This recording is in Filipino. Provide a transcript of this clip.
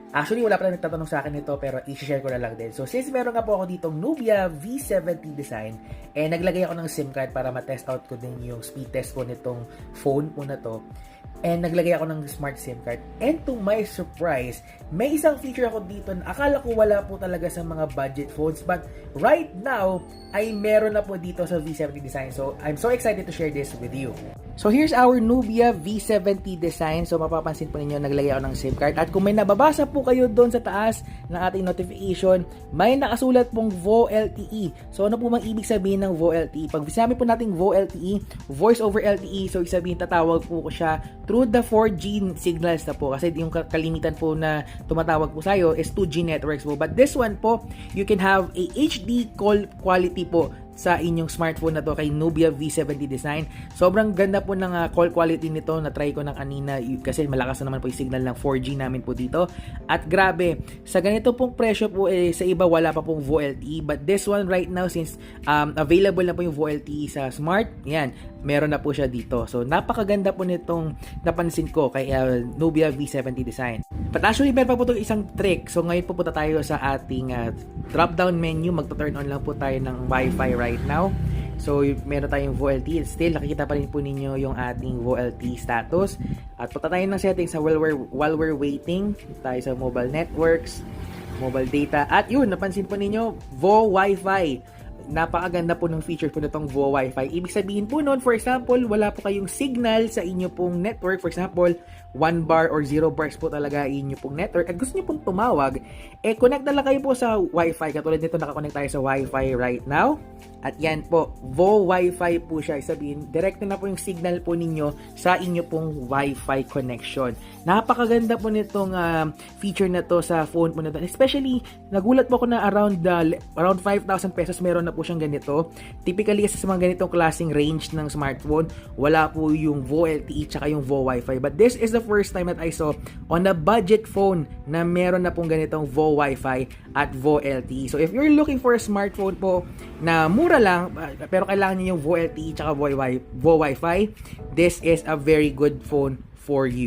Actually, wala pa na nagtatanong sa akin nito pero i-share ko na lang din. So, since meron nga po ako ditong Nubia V70 design, naglagay ako ng SIM card para ma-test out ko din yung speed test ko nitong phone po na to. And naglagay ako ng smart SIM card. And to my surprise, may isang feature ako dito na akala ko wala po talaga sa mga budget phones. But right now, ay meron na po dito sa V70 design. So, I'm so excited to share this with you. So, here's our Nubia V70 design. So, mapapansin po ninyo, naglagay ako ng SIM card. At kung may nababasa po kayo doon sa taas ng ating notification, may nakasulat pong VoLTE. So, ano po mang ibig sabihin ng VoLTE? Pag sinabi po nating VoLTE, Voice over LTE, so isabihin tatawag po ko siya through the 4G signals na po. Kasi yung kalimitan po na tumatawag po sa'yo is 2G networks po. But this one po, you can have a HD call quality po sa inyong smartphone na to kay Nubia V70 design. Sobrang ganda po ng call quality nito. Na-try ko ng kanina kasi malakas na naman po yung signal ng 4G namin po dito. At grabe, sa ganito pong presyo po sa iba wala pa pong VoLTE. But this one right now since available na po yung VoLTE sa smart, yan, meron na po siya dito. So napakaganda po nitong napansin ko kay Nubia V70 design. But actually meron pa po itong isang trick. So ngayon pupunta tayo sa ating drop down menu. Magto-turn on lang po tayo ng Wi-Fi right now. So meron tayong VoLTE. Still nakikita pa rin po ninyo yung ating VoLTE status. At punta tayo ng settings sa while we're waiting. Tayo sa mobile networks, mobile data. At yun, napansin po ninyo, Vo Wi-Fi. Napakaganda po ng feature po nitong Vo Wi-Fi. Ibig sabihin po noon, for example, wala po kayong signal sa inyo pong network. For example, 1 bar or 0 bars po talaga inyo pong network at gusto niyo pong tumawag, connect na lang kayo po sa Wi-Fi. Katulad nito, nakakonect tayo sa Wi-Fi right now. At yan po, Vo Wi-Fi po siya. Sabihin, direct na po yung signal po ninyo sa inyo pong Wi-Fi connection. Napakaganda po nitong feature na to sa phone po na to. Especially, nagulat po ako na around 5,000 pesos meron na po siyang ganito. Typically, sa mga ganitong klaseng range ng smartphone, wala po yung VoLTE tsaka yung Vo Wi-Fi. But this is the first time that I saw on a budget phone na meron na pong ganitong Vo Wi-Fi at VoLTE. So, if you're looking for a smartphone po na mura lang, pero kailangan niyo yung VoLTE tsaka Vo Wi-Fi, this is a very good phone for you.